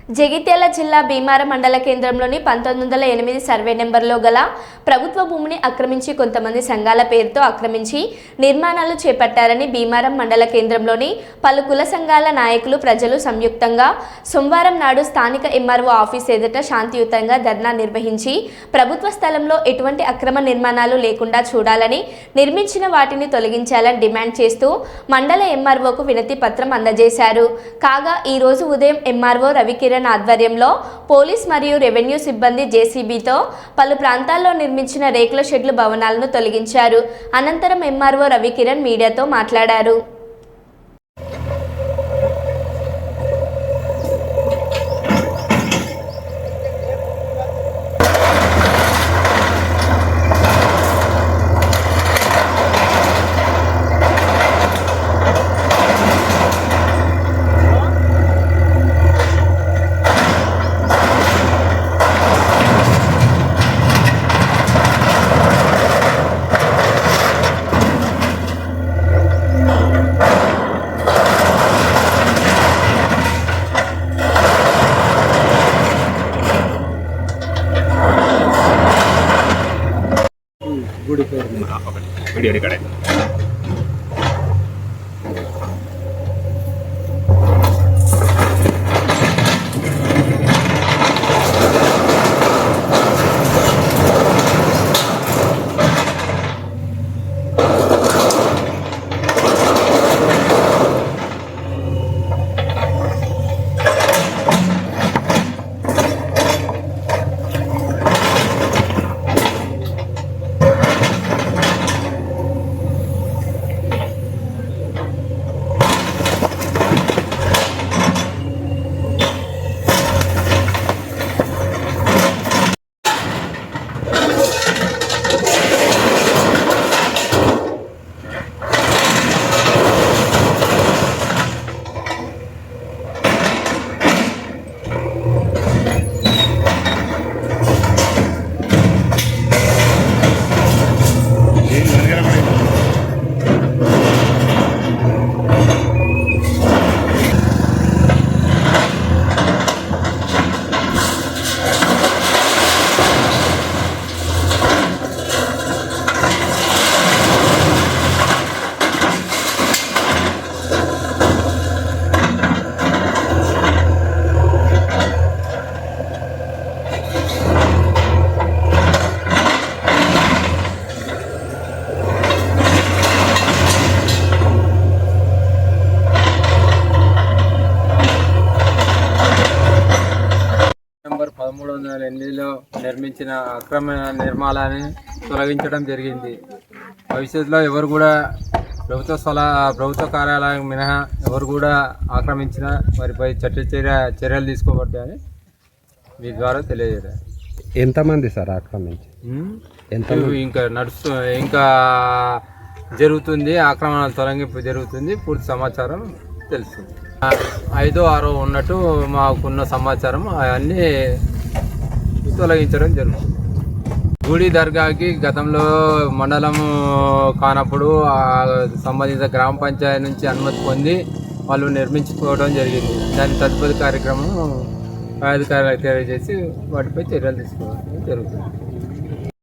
జగిత్యాల జిల్లా భీమారం మండల కేంద్రంలోని 1908 సర్వే నెంబర్లో గల ప్రభుత్వ భూమిని ఆక్రమించి కొంతమంది సంఘాల పేరుతో ఆక్రమించి నిర్మాణాలు చేపట్టారని భీమారం మండల కేంద్రంలోని పలు కుల సంఘాల నాయకులు ప్రజలు సంయుక్తంగా సోమవారం నాడు స్థానిక ఎంఆర్ఓ ఆఫీస్ ఎదుట శాంతియుతంగా ధర్నా నిర్వహించి ప్రభుత్వ స్థలంలో ఎటువంటి అక్రమ నిర్మాణాలు లేకుండా చూడాలని, నిర్మించిన వాటిని తొలగించాలని డిమాండ్ చేస్తూ మండల ఎంఆర్ఓకు వినతి పత్రం అందజేశారు. కాగా ఈ రోజు ఉదయం ఎంఆర్ఓ రవికిరణ్ ఆధ్వర్యంలో పోలీస్ మరియు రెవెన్యూ సిబ్బంది జేసీబీతో పలు ప్రాంతాల్లో నిర్మించిన రేకుల షెడ్లు భవనాలను తొలగించారు. అనంతరం ఎంఆర్ఓ రవికిరణ్ మీడియాతో మాట్లాడారు. గుడి పేరు వీడియో రికార్డ్ నవంబర్ 1308లో నిర్మించిన అక్రమ నిర్మాణాన్ని తొలగించడం జరిగింది. భవిష్యత్తులో ఎవరు కూడా ప్రభుత్వ కార్యాలయం మినహా ఎవరు కూడా ఆక్రమించిన వారిపై చర్యలు తీసుకోబడ్డాయని మీ ద్వారా తెలియజేయాలి. ఎంతమంది సార్ ఆక్రమించి? ఇంకా జరుగుతుంది, ఆక్రమణ తొలగింపు జరుగుతుంది. పూర్తి సమాచారం తెలుస్తుంది. 5, 6 ఉన్నట్టు మాకున్న సమాచారం అవన్నీ తొలగించడం జరుగుతుంది. గుడి దర్గాకి గతంలో మండలం కానప్పుడు సంబంధిత గ్రామ పంచాయతీ నుంచి అనుమతి పొంది వాళ్ళు నిర్మించుకోవడం జరిగింది. దాని తదుపరి కార్యక్రమం పై అధికారులకు తెలియజేసి వాటిపై చర్యలు తీసుకోవడం జరుగుతుంది.